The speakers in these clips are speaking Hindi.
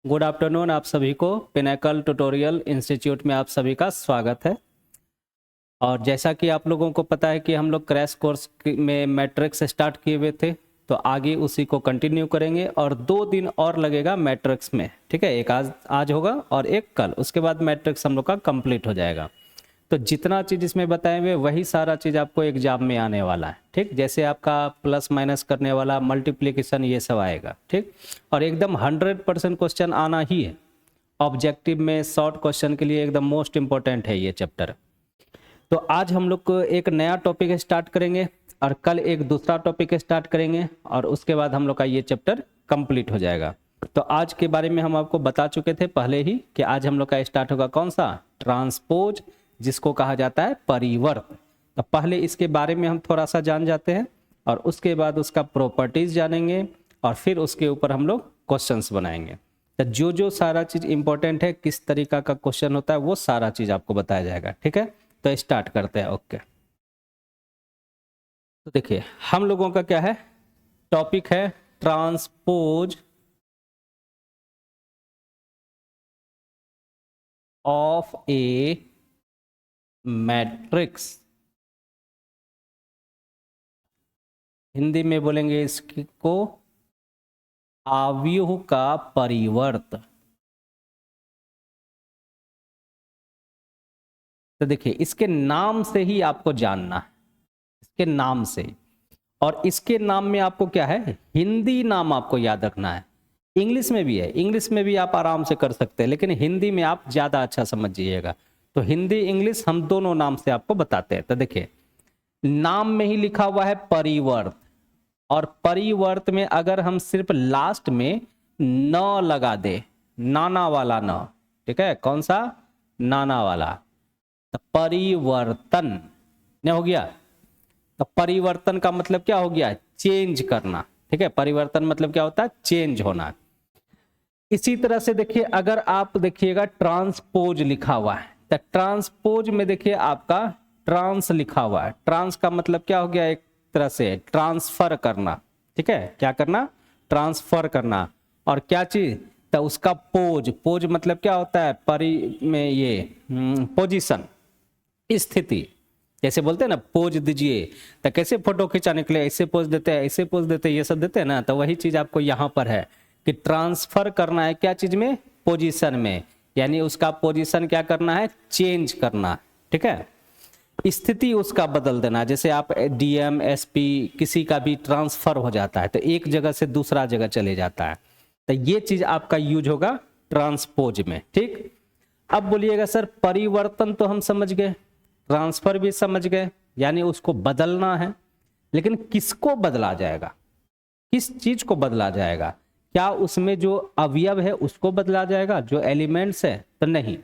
Good afternoon. आप सभी को पिनेकल ट्यूटोरियल इंस्टीट्यूट में आप सभी का स्वागत है। और जैसा कि आप लोगों को पता है कि हम लोग क्रैश कोर्स में मैट्रिक्स स्टार्ट किए हुए थे, तो आगे उसी को कंटिन्यू करेंगे और 2 दिन और लगेगा मैट्रिक्स में। ठीक है, एक आज होगा और एक कल, उसके बाद मैट्रिक्स हम लोग का कंप्लीट हो जाएगा। तो जितना चीज़ इसमें बताए हुए वही सारा चीज़ आपको एग्जाम में आने वाला है। ठीक, जैसे आपका प्लस माइनस करने वाला, मल्टीप्लिकेशन, ये सब आएगा। ठीक, और एकदम 100% क्वेश्चन आना ही है। ऑब्जेक्टिव में शॉर्ट क्वेश्चन के लिए एकदम मोस्ट इंपॉर्टेंट है ये चैप्टर। तो आज हम लोग को एक नया टॉपिक स्टार्ट करेंगे और कल एक दूसरा टॉपिक स्टार्ट करेंगे और उसके बाद हम लोग का ये चैप्टर कंप्लीट हो जाएगा। तो आज के बारे में हम आपको बता चुके थे पहले ही कि आज हम लोग का स्टार्ट होगा कौन सा, ट्रांसपोज, जिसको कहा जाता है परिवर्त। तो पहले इसके बारे में हम थोड़ा सा जान जाते हैं और उसके बाद उसका प्रॉपर्टीज जानेंगे और फिर उसके ऊपर हम लोग क्वेश्चंस बनाएंगे। तो जो सारा चीज इंपॉर्टेंट है, किस तरीका का क्वेश्चन होता है, वो सारा चीज आपको बताया जाएगा। ठीक है, तो स्टार्ट करते हैं। ओके, तो देखिए हम लोगों का क्या है, टॉपिक है transpose of A matrix. Hindi में बोलेंगे इसको आव्यूह का परिवर्त। तो देखिए इसके नाम से ही आपको जानना है, इसके नाम से। और इसके नाम में आपको क्या है, हिंदी नाम आपको याद रखना है। इंग्लिश में भी है, इंग्लिश में भी आप आराम से कर सकते हैं, लेकिन हिंदी में आप ज्यादा अच्छा समझिएगा। तो हिंदी इंग्लिश हम दोनों नाम से आपको बताते हैं। तो देखिए नाम में ही लिखा हुआ है परिवर्त, और परिवर्त में अगर हम सिर्फ लास्ट में न लगा दे, नाना वाला न, ठीक है, कौन सा, नाना वाला, तो परिवर्तन न हो गया। तो परिवर्तन का मतलब क्या हो गया, चेंज करना। ठीक है, परिवर्तन मतलब क्या होता है, चेंज होना। इसी तरह से देखिए अगर आप देखिएगा ट्रांसपोज लिखा हुआ है, तो ट्रांसपोज में देखिए आपका ट्रांस लिखा हुआ है। ट्रांस का मतलब क्या हो गया, एक तरह से ट्रांसफर करना। ठीक है, क्या करना, ट्रांसफर करना। और क्या चीज, तो उसका पोज, पोज मतलब क्या होता है, परि में ये पोजीशन, स्थिति। जैसे बोलते हैं ना पोज दीजिए, तो कैसे फोटो खिंचाने के लिए ऐसे पोज देते हैं, ऐसे पोज देते हैं, ये सब देते हैं ना। तो वही चीज आपको यहाँ पर है कि ट्रांसफर करना है क्या चीज में, पोजीशन में, यानी उसका पोजीशन क्या करना है, चेंज करना। ठीक है, स्थिति उसका बदल देना। जैसे आप डीएम एसपी किसी का भी ट्रांसफर हो जाता है तो एक जगह से दूसरा जगह चले जाता है, तो ये चीज आपका यूज होगा ट्रांसपोज में। ठीक, अब बोलिएगा सर परिवर्तन तो हम समझ गए, ट्रांसफर भी समझ गए, यानी उसको बदलना है, लेकिन किसको बदला जाएगा, किस चीज को बदला जाएगा, क्या उसमें जो अवयव है उसको बदला जाएगा, जो एलिमेंट्स है, तो नहीं।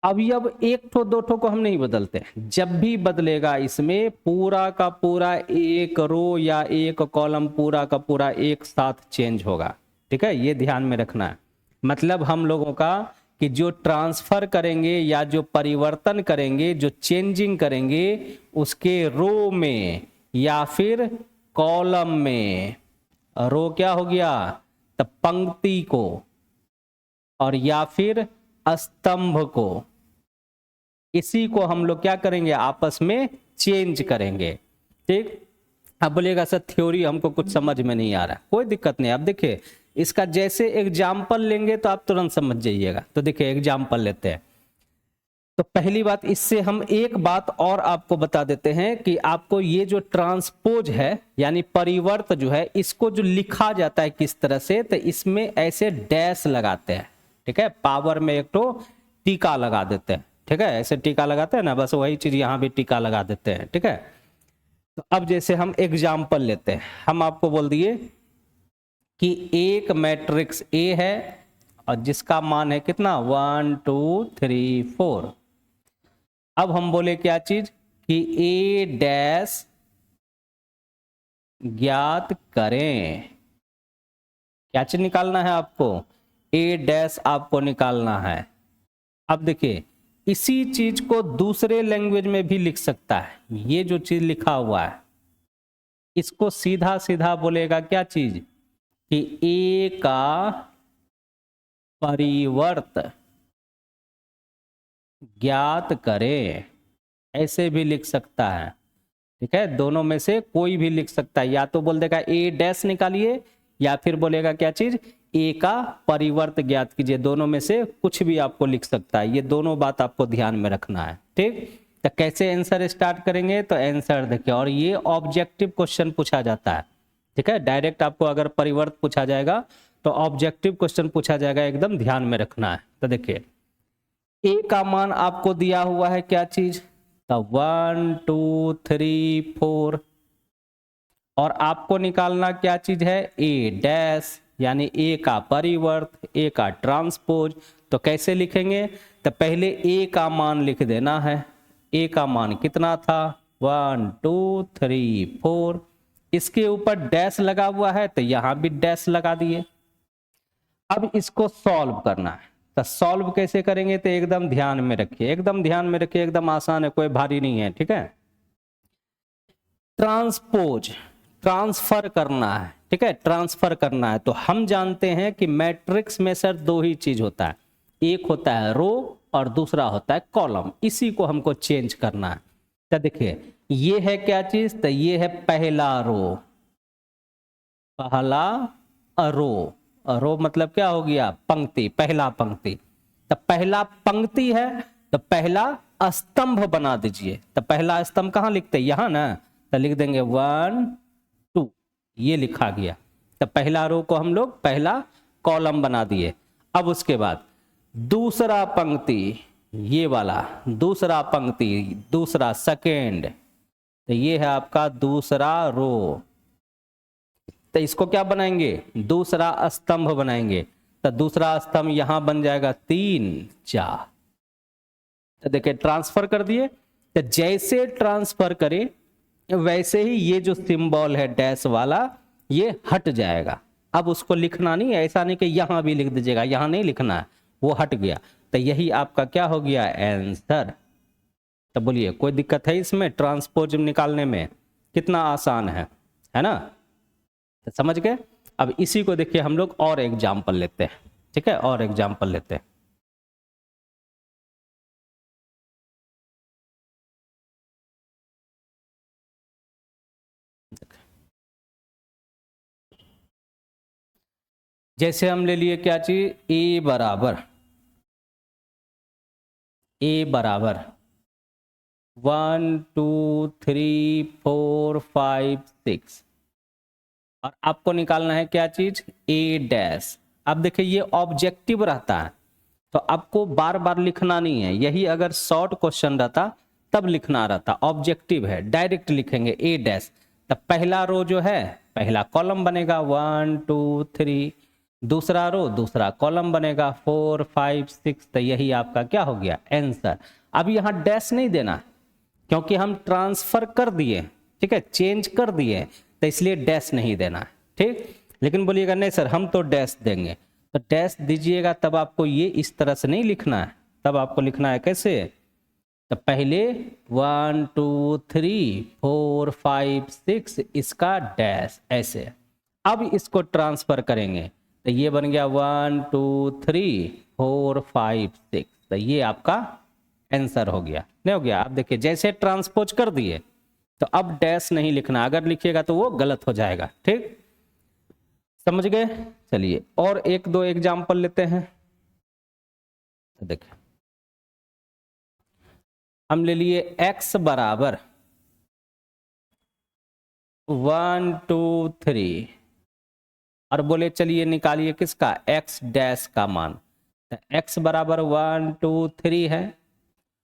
अवयव एक ठो दो ठो को हम नहीं बदलते, जब भी बदलेगा इसमें पूरा का पूरा एक रो या एक कॉलम पूरा का पूरा एक साथ चेंज होगा। ठीक है, ये ध्यान में रखना है। मतलब हम लोगों का कि जो ट्रांसफर करेंगे या जो परिवर्तन करेंगे, जो चेंजिंग करेंगे, उसके रो में या फिर कॉलम में, रो क्या हो गया, तो पंक्ति को, और या फिर स्तंभ को, इसी को हम लोग क्या करेंगे, आपस में चेंज करेंगे। ठीक, अब बोलिएगा सर थ्योरी हमको कुछ समझ में नहीं आ रहा, कोई दिक्कत नहीं। आप देखिए इसका जैसे एग्जाम्पल लेंगे तो आप तुरंत समझ जाइएगा। तो देखिए एग्जाम्पल लेते हैं। तो पहली बात, इससे हम एक बात और आपको बता देते हैं कि आपको ये जो ट्रांसपोज है यानी परिवर्त जो है, इसको जो लिखा जाता है किस तरह से, तो इसमें ऐसे डैश लगाते हैं। ठीक है, पावर में एक तो टीका लगा देते हैं। ठीक है, ऐसे टीका लगाते हैं ना, बस वही चीज यहाँ भी टीका लगा देते हैं। ठीक है, तो अब जैसे हम एग्जाम्पल लेते हैं, हम आपको बोल दिए कि एक मैट्रिक्स ए है और जिसका मान है कितना, 1 2 3 4। अब हम बोले क्या चीज कि ए डैश ज्ञात करें। क्या चीज निकालना है आपको, ए डैश आपको निकालना है। अब देखिए इसी चीज को दूसरे लैंग्वेज में भी लिख सकता है। ये जो चीज लिखा हुआ है इसको सीधा सीधा बोलेगा क्या चीज कि ए का परिवर्त ज्ञात करें, ऐसे भी लिख सकता है। ठीक है, दोनों में से कोई भी लिख सकता है, या तो बोल देगा ए डैश निकालिए या फिर बोलेगा क्या चीज ए का परिवर्त ज्ञात कीजिए। दोनों में से कुछ भी आपको लिख सकता है, ये दोनों बात आपको ध्यान में रखना है। ठीक, तो कैसे आंसर स्टार्ट करेंगे, तो आंसर देखिए, और ये ऑब्जेक्टिव क्वेश्चन पूछा जाता है। ठीक है, डायरेक्ट आपको अगर परिवर्त पूछा जाएगा तो ऑब्जेक्टिव क्वेश्चन पूछा जाएगा, एकदम ध्यान में रखना है। तो देखिए ए का मान आपको दिया हुआ है क्या चीज, तो 1 2 3 4, और आपको निकालना क्या चीज है, ए डैश, यानी ए का परिवर्त, ए का ट्रांसपोज। तो कैसे लिखेंगे, तो पहले ए का मान लिख देना है। ए का मान कितना था, 1 2 3 4, इसके ऊपर डैश लगा हुआ है तो यहां भी डैश लगा दिए। अब इसको सॉल्व करना है, तो सॉल्व कैसे करेंगे, तो एकदम ध्यान में रखिए, एकदम ध्यान में रखिए, एकदम आसान है, कोई भारी नहीं है। ठीक है, ट्रांसपोज ट्रांसफर करना है। ठीक है, ट्रांसफर करना है, तो हम जानते हैं कि मैट्रिक्स में सर दो ही चीज होता है, एक होता है रो और दूसरा होता है कॉलम, इसी को हमको चेंज करना है। तो देखिए ये है क्या चीज, तो ये है पहला रो, पहला रो, रो मतलब क्या हो गया, पंक्ति, पहला पंक्ति। तो पहला पंक्ति है तो पहला स्तंभ बना दीजिए। तो पहला स्तंभ कहाँ लिखते हैं, यहां ना, तो लिख देंगे 1 2, ये लिखा गया। तो पहला रो को हम लोग पहला कॉलम बना दिए। अब उसके बाद दूसरा पंक्ति, ये वाला दूसरा पंक्ति, दूसरा सेकेंड, तो ये है आपका दूसरा रो। तो इसको क्या बनाएंगे, दूसरा स्तंभ बनाएंगे। तो दूसरा स्तंभ यहां बन जाएगा 3 4। तो देखिए ट्रांसफर कर दिए, तो जैसे ट्रांसफर करें वैसे ही ये जो सिंबल है डैश वाला ये हट जाएगा। अब उसको लिखना नहीं, ऐसा नहीं कि यहां भी लिख दीजिएगा, यहां नहीं लिखना है, वो हट गया। तो यही आपका क्या हो गया, आंसर। तो बोलिए कोई दिक्कत है इसमें, ट्रांसपोज निकालने में कितना आसान है ना, तो समझ गए। अब इसी को देखिए हम लोग और एग्जाम्पल लेते हैं। ठीक है, और एग्जाम्पल लेते हैं। जैसे हम ले लिए क्या चीज, ए बराबर 1 2 3 4 5 6, और आपको निकालना है क्या चीज, ए डैश। अब देखिए ये ऑब्जेक्टिव रहता है तो आपको बार बार लिखना नहीं है, यही अगर शॉर्ट क्वेश्चन रहता तब लिखना रहता। ऑब्जेक्टिव है, डायरेक्ट लिखेंगे ए डैश। तब पहला रो जो है पहला कॉलम बनेगा 1 2 3, दूसरा रो दूसरा कॉलम बनेगा 4 5 6। तो यही आपका क्या हो गया, आंसर। अब यहाँ डैश नहीं देना क्योंकि हम ट्रांसफर कर दिए, ठीक है, चेंज कर दिए, तो इसलिए डैश नहीं देना है। ठीक, लेकिन बोलिएगा नहीं सर हम तो डैश देंगे, तो डैश दीजिएगा, तब आपको ये इस तरह से नहीं लिखना है, तब आपको लिखना है कैसे, तो पहले 1 2 3 4 5 6 इसका डैश ऐसे। अब इसको ट्रांसफर करेंगे तो ये बन गया 1 2 3 4 5 6, तो ये आपका आंसर हो गया, नहीं हो गया। आप देखिए जैसे ट्रांसपोज कर दिए तो अब डैश नहीं लिखना, अगर लिखिएगा तो वो गलत हो जाएगा। ठीक, समझ गए। चलिए और एक दो एग्जाम्पल लेते हैं। तो देखिए हम ले लिए x बराबर 1 2 3, और बोले चलिए निकालिए किसका, x डैश का मान। तो x बराबर 1 2 3 है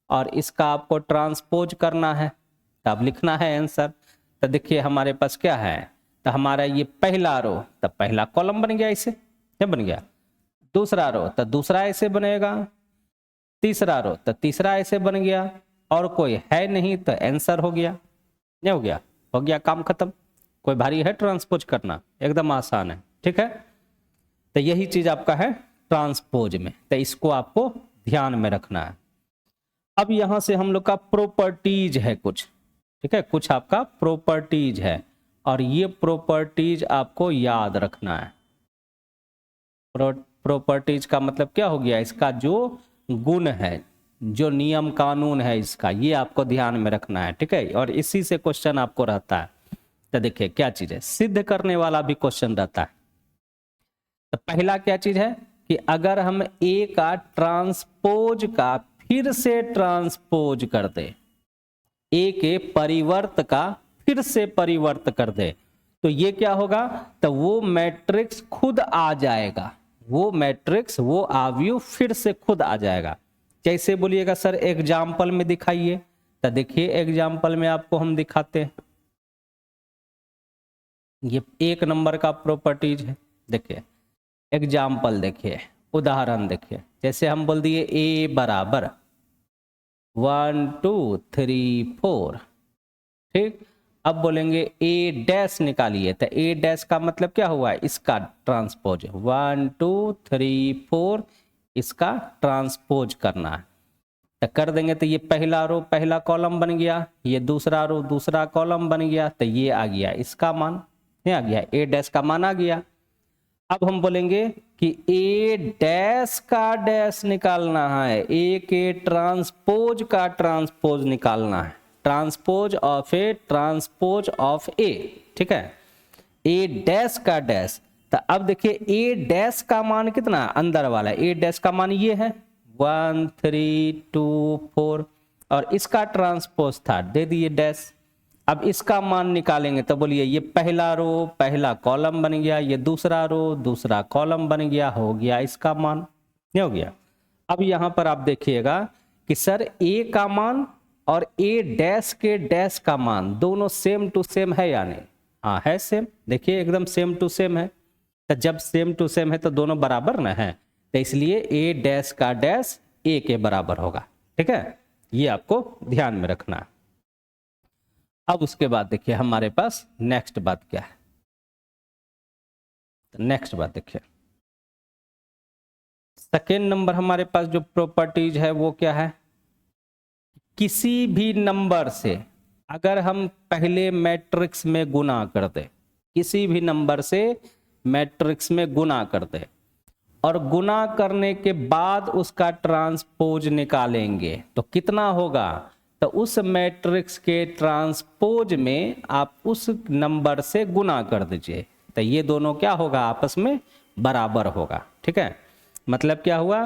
और इसका आपको ट्रांसपोज करना है, तब लिखना है आंसर। तो देखिए हमारे पास क्या है, तो हमारा ये पहला रो, तब पहला कॉलम बन गया, इसे क्या बन गया, दूसरा रो तो दूसरा ऐसे बनेगा, तीसरा रो तो तीसरा ऐसे बन गया, और कोई है नहीं तो आंसर हो गया, नहीं हो गया, हो गया काम खत्म। कोई भारी है ट्रांसपोज करना, एकदम आसान है। ठीक है, तो यही चीज आपका है ट्रांसपोज में, तो इसको आपको ध्यान में रखना है। अब यहां से हम लोग का प्रॉपर्टीज है कुछ, ठीक है, कुछ आपका प्रॉपर्टीज है, और ये प्रॉपर्टीज आपको याद रखना है। प्रॉपर्टीज का मतलब क्या हो गया, इसका जो गुण है, जो नियम कानून है इसका, ये आपको ध्यान में रखना है, ठीक है। और इसी से क्वेश्चन आपको रहता है। तो देखिए क्या चीज है, सिद्ध करने वाला भी क्वेश्चन रहता है। तो पहला क्या चीज है कि अगर हम ए का ट्रांसपोज का फिर से ट्रांसपोज कर दे, ए के परिवर्त का फिर से परिवर्त कर दे, तो ये क्या होगा, तो वो मैट्रिक्स खुद आ जाएगा, वो मैट्रिक्स, वो आव्यूह फिर से खुद आ जाएगा। कैसे बोलिएगा सर, एग्जाम्पल में दिखाइए। तो देखिए एग्जाम्पल में आपको हम दिखाते हैं। ये 1 नंबर का प्रॉपर्टीज है। देखिए एग्जाम्पल, देखिए उदाहरण देखिए, जैसे हम बोल दिए ए बराबर 1 2 3 4, ठीक। अब बोलेंगे ए डैश निकालिए, तो ए डैश का मतलब क्या हुआ, इसका ट्रांसपोज 1 2 3 4, इसका ट्रांसपोज करना है। तो कर देंगे, तो ये पहला रो पहला कॉलम बन गया, ये दूसरा रो दूसरा कॉलम बन गया, तो ये आ गया इसका मान, ये आ गया ए डैश का मान आ गया। अब हम बोलेंगे कि ए डैश का डैश निकालना है, ए के ट्रांसपोज का ट्रांसपोज निकालना है, transpose of A transpose of A, ठीक है। ए डैश का डैश, तो अब देखिए ए डैश का मान कितना, अंदर वाला ए डैश का मान ये है 1 3 2 4, और इसका ट्रांसपोज था, दे दिए डैश। अब इसका मान निकालेंगे, तो बोलिए ये पहला रो पहला कॉलम बन गया, ये दूसरा रो दूसरा कॉलम बन गया, हो गया इसका मान, ये हो गया। अब यहां पर आप देखिएगा कि सर ए का मान और ए डैश के डैश का मान दोनों सेम टू सेम है या नहीं, हाँ है सेम, देखिए एकदम सेम टू सेम है। तो जब सेम टू सेम है तो दोनों बराबर ना है, तो इसलिए ए डैश का डैश ए के बराबर होगा, ठीक है। ये आपको ध्यान में रखना है। अब उसके बाद देखिए हमारे पास नेक्स्ट बात क्या है, तो नेक्स्ट बात देखिए, सेकेंड नंबर हमारे पास जो प्रॉपर्टीज है वो क्या है, किसी भी नंबर से अगर हम पहले मैट्रिक्स में गुना कर दे, किसी भी नंबर से मैट्रिक्स में गुना कर दे और गुना करने के बाद उसका ट्रांसपोज निकालेंगे, तो कितना होगा, तो उस मैट्रिक्स के ट्रांसपोज में आप उस नंबर से गुना कर दीजिए, तो ये दोनों क्या होगा, आपस में बराबर होगा, ठीक है। मतलब क्या हुआ,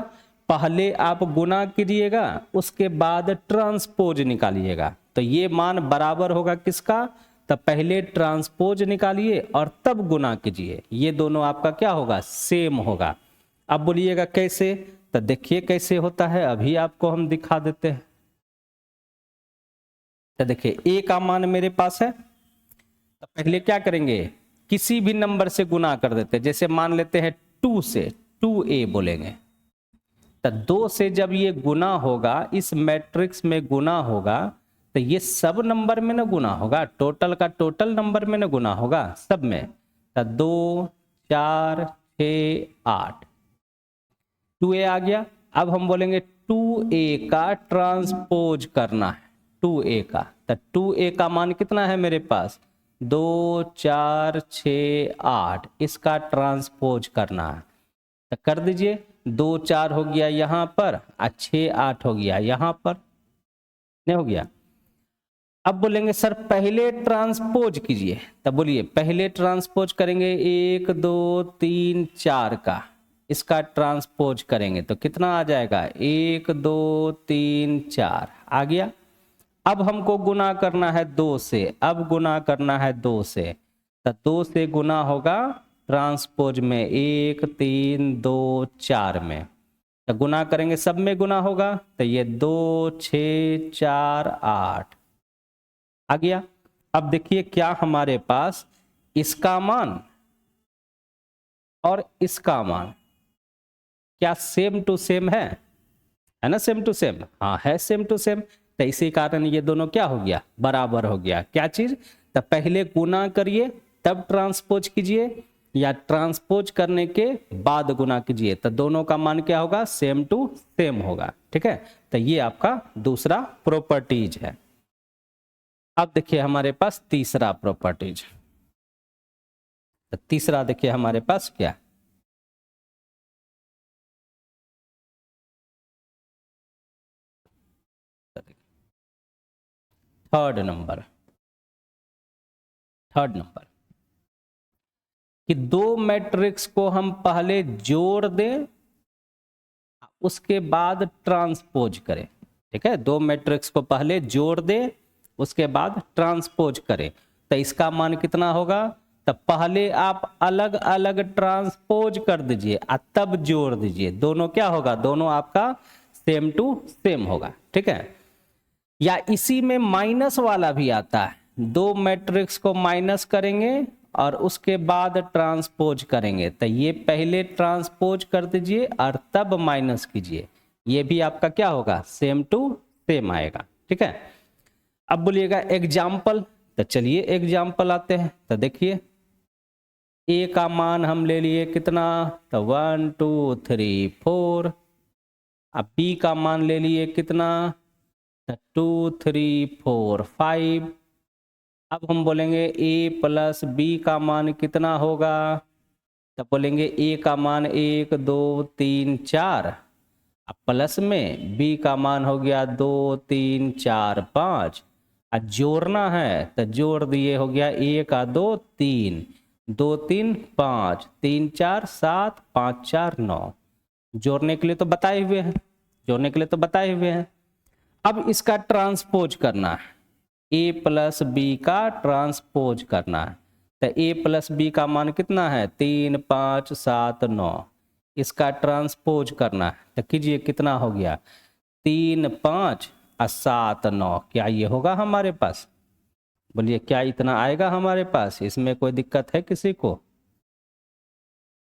पहले आप गुना कीजिएगा उसके बाद ट्रांसपोज निकालिएगा, तो ये मान बराबर होगा किसका, तो पहले ट्रांसपोज निकालिए और तब गुना कीजिए, ये दोनों आपका क्या होगा, सेम होगा। अब बोलिएगा कैसे, तो देखिए कैसे होता है, अभी आपको हम दिखा देते हैं। तो देखिए ए का मान मेरे पास है, तो पहले क्या करेंगे, किसी भी नंबर से गुना कर देते हैं, जैसे मान लेते हैं 2 से, 2a बोलेंगे, तो 2 से जब ये गुना होगा, इस मैट्रिक्स में गुना होगा, तो ये सब नंबर में ना गुना होगा, टोटल का टोटल नंबर में ना गुना होगा सब में, तो 2 4 6 8, 2a आ गया। अब हम बोलेंगे 2a का ट्रांसपोज करना है, 2a का, तो 2a का मान कितना है मेरे पास, 2 4 6 8, इसका ट्रांसपोज करना है, तो कर दीजिए, 2 4 हो गया यहाँ पर, 6 8 हो गया यहाँ पर, नहीं हो गया। अब बोलेंगे सर पहले ट्रांसपोज कीजिए, तो बोलिए पहले ट्रांसपोज करेंगे 1 2 3 4 का, इसका ट्रांसपोज करेंगे तो कितना आ जाएगा, 1 2 3 4 आ गया। अब हमको गुना करना है 2 से, अब गुना करना है 2 से, तो 2 से गुना होगा ट्रांसपोज में 1 3 2 4 में, तो गुना करेंगे सब में गुना होगा, तो ये 2 6 4 8 आ गया। अब देखिए क्या हमारे पास इसका मान और इसका मान क्या सेम टू सेम है ना, सेम टू सेम, हाँ है सेम टू सेम, तो इसी कारण ये दोनों क्या हो गया, बराबर हो गया। क्या चीज, तो पहले गुना करिए तब ट्रांसपोज कीजिए, या ट्रांसपोज करने के बाद गुना कीजिए, तो दोनों का मान क्या होगा, सेम टू सेम होगा, ठीक है। तो ये आपका दूसरा प्रॉपर्टीज है। अब देखिए हमारे पास तीसरा प्रॉपर्टीज, तो तीसरा देखिए हमारे पास क्या, थर्ड नंबर कि दो मैट्रिक्स को हम पहले जोड़ दें उसके बाद ट्रांसपोज करें। ठीक है, दो मैट्रिक्स को पहले जोड़ दें उसके बाद ट्रांसपोज करें, तो इसका मान कितना होगा? तो पहले आप अलग अलग ट्रांसपोज कर दीजिए और तब जोड़ दीजिए, दोनों क्या होगा? दोनों आपका सेम टू सेम होगा। ठीक है, या इसी में माइनस वाला भी आता है, दो मैट्रिक्स को माइनस करेंगे और उसके बाद ट्रांसपोज करेंगे, तो ये पहले ट्रांसपोज कर दीजिए और तब माइनस कीजिए, ये भी आपका क्या होगा? सेम टू सेम आएगा। ठीक है, अब बोलिएगा एग्जाम्पल, तो चलिए एग्जाम्पल आते हैं। तो देखिए ए का मान हम ले लिए कितना? तो 1 2 3 4। अब बी का मान ले लिए कितना? तो 2 3 4 5। अब हम बोलेंगे ए प्लस बी का मान कितना होगा? तब बोलेंगे ए का मान 1 2 3 4, अब प्लस में बी का मान हो गया 2 3 4 5, अब जोड़ना है तो जोड़ दिए, हो गया 1 2 3 2 3 5 3 4 7 5 4 9। जोड़ने के लिए तो बताए हुए हैं, अब इसका ट्रांसपोज करना है, ए प्लस बी का ट्रांसपोज करना है। तो ए प्लस बी का मान कितना है? 3 5 7 9, इसका ट्रांसपोज करना है, तो कीजिए कितना हो गया? 3 5 और 7 9। क्या ये होगा हमारे पास? बोलिए क्या इतना आएगा हमारे पास? इसमें कोई दिक्कत है किसी को?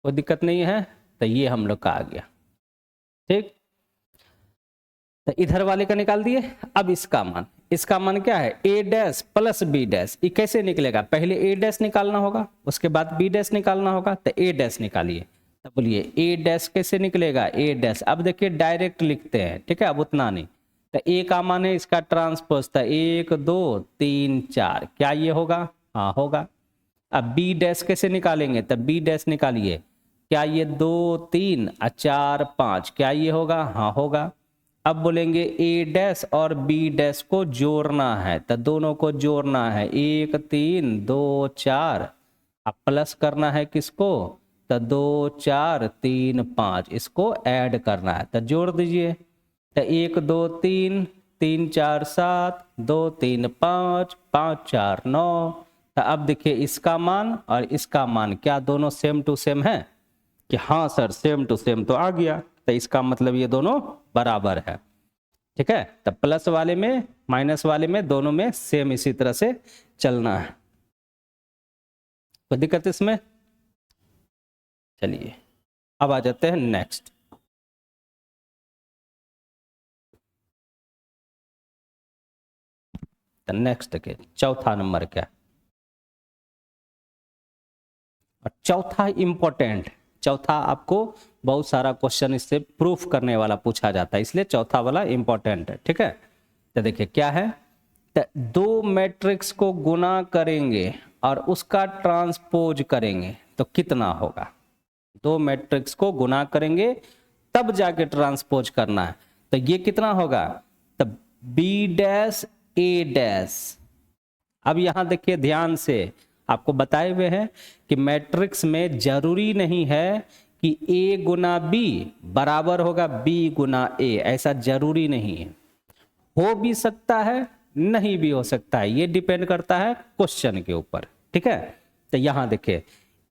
कोई दिक्कत नहीं है, तो ये हम लोग का आ गया। ठीक, तो इधर वाले का निकाल दिए। अब इसका मान क्या है? ए डैश प्लस बी डैश। ये कैसे निकलेगा? पहले ए डैश निकालना होगा, उसके बाद बी डैश निकालना होगा, तो ए डैश निकालिए। तो बोलिए ए डैश कैसे निकलेगा? ए डैश, अब देखिए डायरेक्ट लिखते हैं। ठीक है, अब उतना नहीं, तो ए का मान है इसका ट्रांसपोज था 1 2 3 4, क्या ये होगा? हाँ होगा। अब बी डैश कैसे निकालेंगे? तो बी डैश निकालिए, क्या ये 2 3 और 4 5, क्या ये होगा? हाँ होगा। अब बोलेंगे ए डैश और बी डैश को जोड़ना है, तो दोनों को जोड़ना है, 1 3 2 4, अब प्लस करना है किसको? तो 2 4 3 5, इसको ऐड करना है, तो जोड़ दीजिए। तो 1 2 3 3 4 7 2 3 5 5 4 9। तो अब देखिए इसका मान और इसका मान क्या दोनों सेम टू सेम है? कि हाँ सर सेम टू सेम तो आ गया, तो इसका मतलब ये दोनों बराबर है। ठीक है, तो प्लस वाले में माइनस वाले में दोनों में सेम इसी तरह से चलना है। कोई दिक्कत इसमें? चलिए अब आ जाते हैं नेक्स्ट। तो नेक्स्ट के चौथा नंबर क्या? और चौथा इंपॉर्टेंट, चौथा आपको बहुत सारा क्वेश्चन इससे प्रूफ करने वाला पूछा जाता है, इसलिए चौथा वाला इंपॉर्टेंट है। ठीक है, तो देखिए क्या है? तो दो मैट्रिक्स को गुना करेंगे और उसका ट्रांसपोज करेंगे तो कितना होगा? दो मैट्रिक्स को गुना करेंगे तब जाके ट्रांसपोज करना है, तो ये कितना होगा? तो बी डैश ए डैश। अब यहां देखिए ध्यान से, आपको बताए हुए हैं कि मैट्रिक्स में जरूरी नहीं है कि ए गुना बी बराबर होगा बी गुना ए, ऐसा जरूरी नहीं है, हो भी सकता है नहीं भी हो सकता है, ये डिपेंड करता है क्वेश्चन के ऊपर। ठीक है, तो यहां देखिए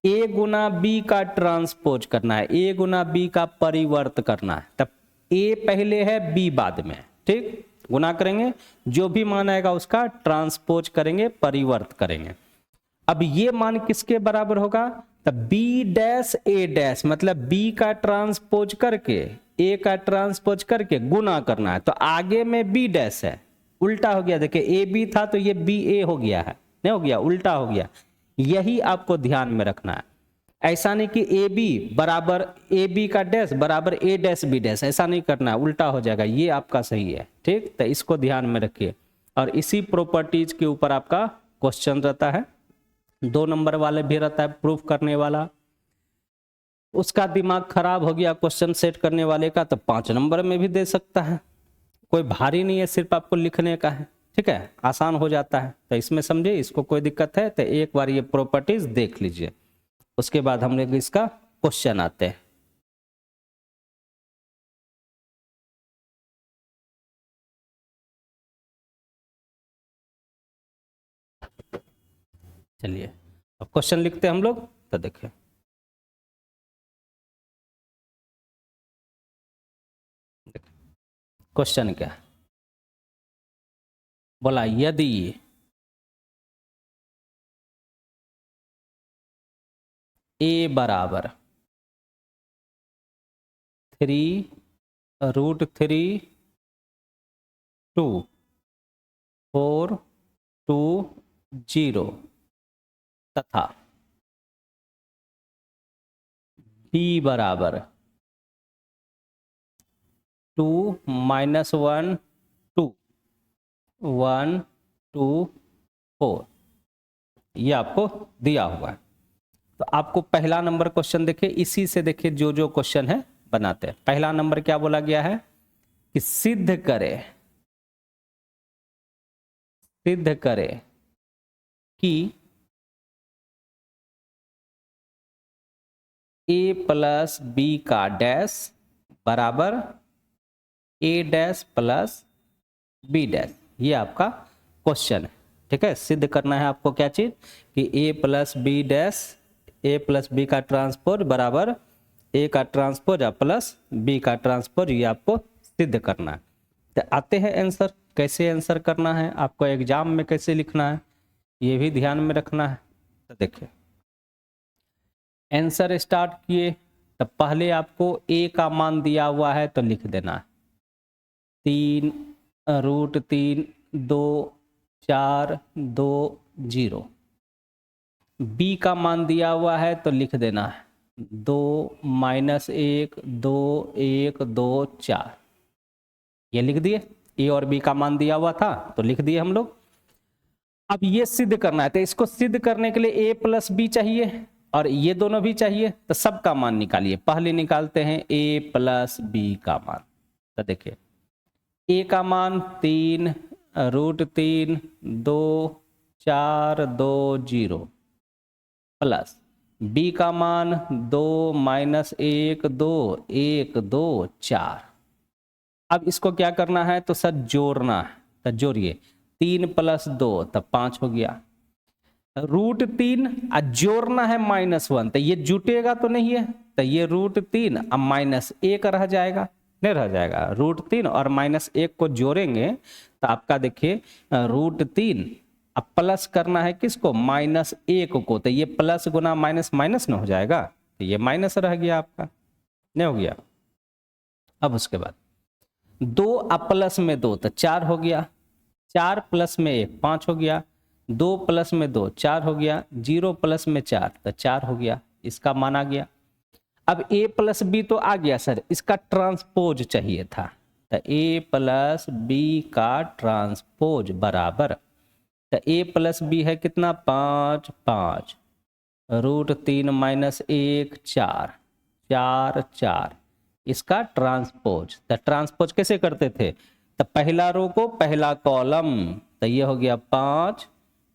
ए गुना बी का ट्रांसपोज करना है, ए गुना बी का परिवर्त करना है, तब ए पहले है बी बाद में। ठीक, गुना करेंगे, जो भी मान आएगा उसका ट्रांसपोज करेंगे, परिवर्त करेंगे। अब ये मान किसके बराबर होगा? तब बी डैश ए डैश, मतलब बी का ट्रांसपोज करके ए का ट्रांसपोज करके गुना करना है, तो आगे में बी डैश है, उल्टा हो गया। देखिए ए बी था तो ये बी ए हो गया है, नहीं हो गया, उल्टा हो गया। यही आपको ध्यान में रखना है, ऐसा नहीं कि ए बी बराबर ए बी का डैश बराबर ए डैश बी डैश, ऐसा नहीं करना है, उल्टा हो जाएगा, ये आपका सही है। ठीक, तो इसको ध्यान में रखिए, और इसी प्रॉपर्टीज के ऊपर आपका क्वेश्चन रहता है, 2 नंबर वाले भी रहता है प्रूफ करने वाला। उसका दिमाग खराब हो गया क्वेश्चन सेट करने वाले का, तो 5 नंबर में भी दे सकता है, कोई भारी नहीं है, सिर्फ आपको लिखने का है। ठीक है, आसान हो जाता है। तो इसमें समझे, इसको कोई दिक्कत है तो एक बार ये प्रॉपर्टीज देख लीजिए, उसके बाद हम लोग इसका क्वेश्चन आते हैं। चलिए अब क्वेश्चन लिखते हैं हम लोग। तो देखिए क्वेश्चन क्या है, बोला यदि a बराबर 3√3 2 4 2 0 तथा b बराबर 2 -1 2 1 2 4, ये आपको दिया हुआ है। तो आपको पहला नंबर क्वेश्चन देखिए, इसी से देखिए जो जो क्वेश्चन है बनाते हैं। पहला नंबर क्या बोला गया है कि सिद्ध करे कि a प्लस बी का डैश बराबर a dash plus b dash, ये आपका क्वेश्चन है। ठीक है, सिद्ध करना है आपको क्या चीज कि a plus b dash, a plus b का ट्रांसपोज बराबर a का ट्रांसपोज प्लस b का ट्रांसपोज, ये आपको सिद्ध करना है। तो आते हैं आंसर, कैसे आंसर करना है, आपको एग्जाम में कैसे लिखना है ये भी ध्यान में रखना है। तो देखिए आंसर स्टार्ट किए, तो पहले आपको a का मान दिया हुआ है तो लिख देना 3√3 2 4 2 0। b का मान दिया हुआ है तो लिख देना 2 -1 2 1 2 4, ये लिख दिए। a और b का मान दिया हुआ था तो लिख दिए हम लोग। अब ये सिद्ध करना है, तो इसको सिद्ध करने के लिए a प्लस बी चाहिए और ये दोनों भी चाहिए, तो सबका मान निकालिए। पहले निकालते हैं a प्लस बी का मान। तो देखिए a का मान 3√3 2 4 2 0 प्लस b का मान 2 -1 2 1 2 4। अब इसको क्या करना है तो सर जोड़ना है, तो जोड़िए 3 + 2 तब 5 हो गया। √3 जोड़ना है -1, तो ये जुटेगा तो नहीं है, तो ये √3 अब -1 रह जाएगा, नहीं रह जाएगा। √3 और -1 को जोड़ेंगे तो आपका देखिए √3, अब प्लस करना है किसको, -1 को, तो ये प्लस गुना माइनस माइनस न हो जाएगा, तो ये माइनस रह गया आपका, नहीं हो गया। अब उसके बाद 2 प्लस में 2 तो 4 हो गया, 4 प्लस में 1 5 हो गया, 2 प्लस में 2 4 हो गया, 0 प्लस में 4 तो 4 हो गया, इसका मान आ गया। अब a प्लस बी तो आ गया सर, इसका ट्रांसपोज चाहिए था, तो a प्लस बी का ट्रांसपोज बराबर, तो a प्लस बी है कितना 5 5 √3 -1 4 4 4, इसका ट्रांसपोज। तो ट्रांसपोज कैसे करते थे, तो पहला रो को पहला कॉलम, तो ये हो गया 5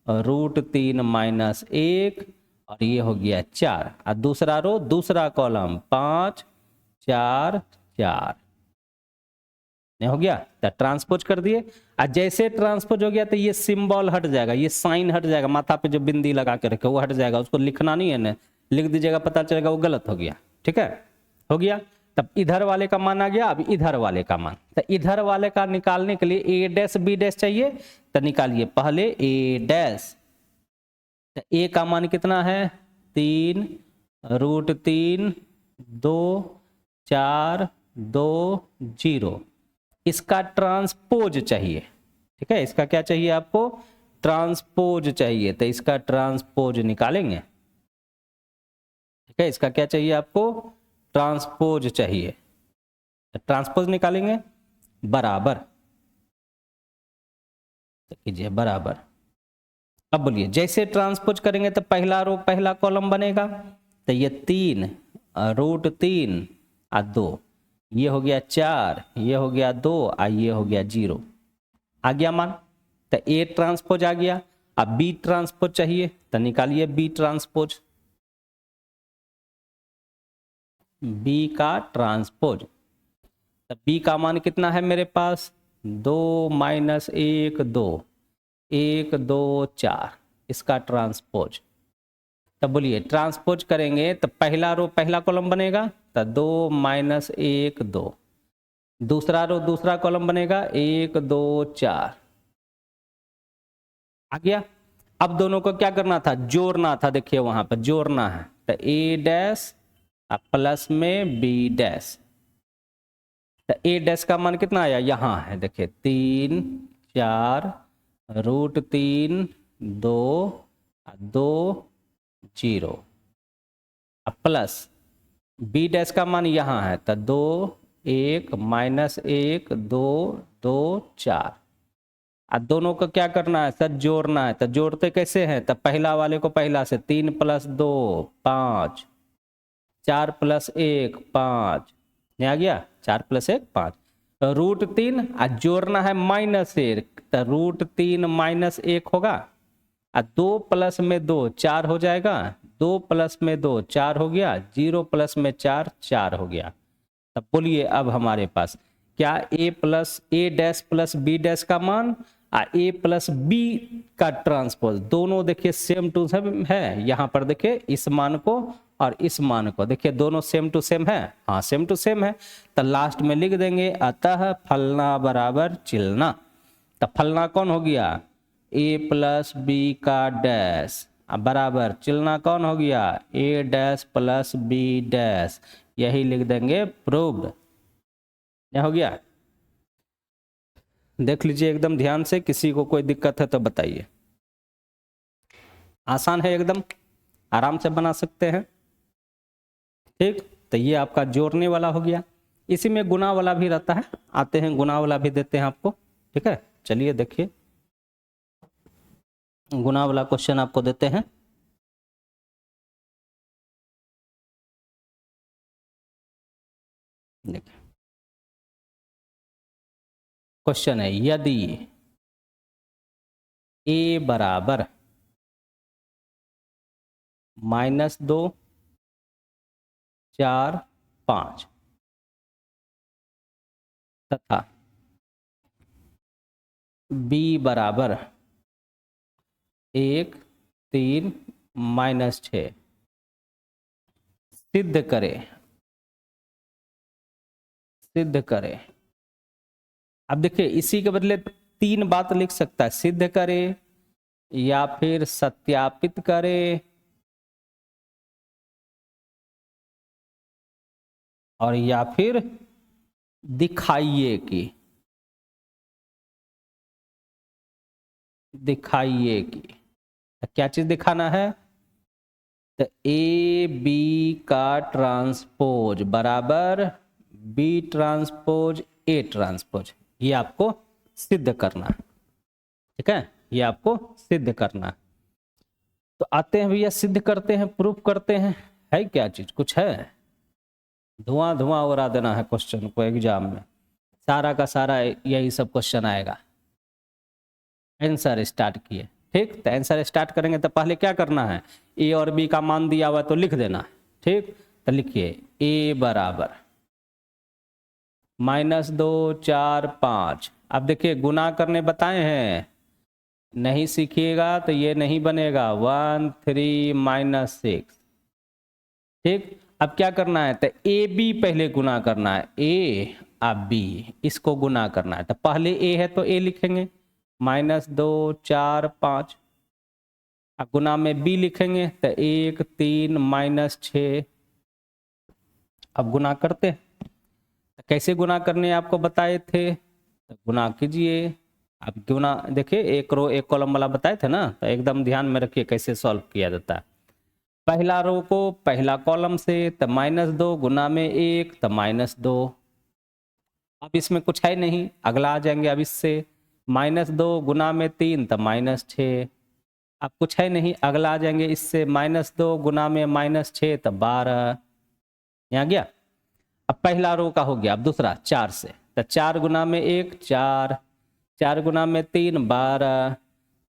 √3 -1 और ये हो गया 4, और दूसरा रो दूसरा कॉलम 5 4 4, नहीं हो गया, तो ट्रांसपोज कर दिए। और जैसे ट्रांसपोज हो गया तो ये सिंबल हट जाएगा, ये साइन हट जाएगा, माथा पे जो बिंदी लगा के रखे वो हट जाएगा, उसको लिखना नहीं है ना, लिख दीजिएगा पता चलेगा वो गलत हो गया। ठीक है, हो गया। तब इधर वाले का मान आ गया, अब इधर वाले का मान, तो इधर वाले का निकालने के लिए a डैश b डैश चाहिए, तो निकालिए पहले a डैश, तो a का मान कितना है 3√3 2 4 2 0, इसका ट्रांसपोज चाहिए। ठीक है, इसका क्या चाहिए आपको, ट्रांसपोज चाहिए, तो इसका ट्रांसपोज निकालेंगे। ठीक है, इसका क्या चाहिए आपको, ट्रांसपोज चाहिए, ट्रांसपोज निकालेंगे बराबर, तो कीजिए बराबर। अब बोलिए जैसे ट्रांसपोज करेंगे तो पहला रो पहला कॉलम बनेगा, तो ये 3√3 और 2, ये हो गया 4, ये हो गया 2 और ये हो गया 0, आ गया मान। तो ए ट्रांसपोज आ गया। अब बी ट्रांसपोज चाहिए तो निकालिए बी ट्रांसपोज, बी का ट्रांसपोज। तो बी का मान कितना है मेरे पास, 2 - 1 2, 1 2 4, इसका ट्रांसपोज। तब बोलिए ट्रांसपोज करेंगे तो पहला रो पहला कॉलम बनेगा तो 2 - 1 2, दूसरा रो दूसरा कॉलम बनेगा 1 2 4 आ गया। अब दोनों को क्या करना था, जोड़ना था। देखिए वहां पर जोड़ना है तो ए डैश प्लस में बी डैश। तो ए डैश का मान कितना आया, यहां है देखिए 3 4 √3 2 2 0, अब प्लस बी डैश का मान यहां है तो 2 1 -1 2 2 4। अब दोनों को क्या करना है सर, जोड़ना है। तो जोड़ते कैसे हैं, तो पहला वाले को पहला से 3 + 2 5, 4 + 1 5, ये आ गया 4 + 1 5। तो √3 जोड़ना है -1 तो √3 - 1 होगा। 2 + में 2 4 हो जाएगा, 2 + में 2 4 हो गया, 0 + में 4 4 हो गया। तब बोलिए अब हमारे पास क्या ए डैश प्लस बी डैश का मान ए प्लस बी का ट्रांसपोज, दोनों देखिए सेम टू सेम है। यहां पर देखिए इस मान को और इस मान को देखिए दोनों सेम टू सेम है, हाँ सेम टू सेम है। तो लास्ट में लिख देंगे अतः फलना बराबर चिलना। तो फलना कौन हो गया, ए प्लस बी का डैश बराबर चिलना कौन हो गया, ए डैश प्लस बी डैश। यही लिख देंगे प्रूव्ड। क्या हो गया, देख लीजिए एकदम ध्यान से, किसी को कोई दिक्कत है तो बताइए। आसान है एकदम, आराम से बना सकते हैं। ठीक, तो ये आपका जोड़ने वाला हो गया। इसी में गुना वाला भी रहता है, आते हैं गुना वाला भी देते हैं आपको। ठीक है, चलिए देखिए गुना वाला क्वेश्चन आपको देते हैं। देखिए क्वेश्चन है, यदि ए बराबर -2 4 5 तथा बी बराबर 1 3 -6, सिद्ध करें, सिद्ध करें। अब देखिए इसी के बदले 3 बात लिख सकता है, सिद्ध करे या फिर सत्यापित करे और या फिर दिखाइए कि, दिखाइए कि क्या चीज दिखाना है, तो ए बी का ट्रांसपोज बराबर बी ट्रांसपोज ए ट्रांसपोज, ये आपको सिद्ध करना है। ठीक है, ये आपको सिद्ध करना है। तो आते हैं भैया सिद्ध करते हैं, प्रूफ करते हैं। है क्या चीज, कुछ है, धुआं धुआं उड़ा देना है क्वेश्चन को एग्जाम में, सारा का सारा यही सब क्वेश्चन आएगा। आंसर स्टार्ट किए। ठीक, तो आंसर स्टार्ट करेंगे तो पहले क्या करना है, ए और बी का मान दिया हुआ तो लिख देना है। ठीक, तो लिखिए ए बराबर -2 4 5। अब देखिए गुना करने बताए हैं, नहीं सीखिएगा तो ये नहीं बनेगा, 1 3 -6। ठीक, अब क्या करना है, तो ए बी पहले गुना करना है, ए अब बी इसको गुना करना है। तो पहले ए है तो ए लिखेंगे -2 4 5, अब गुना में बी लिखेंगे तो 1 3 -6। अब गुना करते, तो कैसे गुना करने आपको बताए थे, तो गुना कीजिए। अब गुना देखिए एक रो एक कॉलम वाला बताए थे ना, तो एकदम ध्यान में रखिए कैसे सॉल्व किया जाता है। पहला रो को पहला कॉलम से, तो -2 गुना में 1 तो -2। अब इसमें कुछ है नहीं, अगला आ जाएंगे अब इससे, -2 गुना में 3 तो -6। अब कुछ है नहीं, अगला आ जाएंगे इससे, -2 गुना में -6 तो 12। यहाँ गया। अब पहला रो का हो गया, अब दूसरा 4 से, तो 4 गुना में 1 4, 4 गुना में 3 12,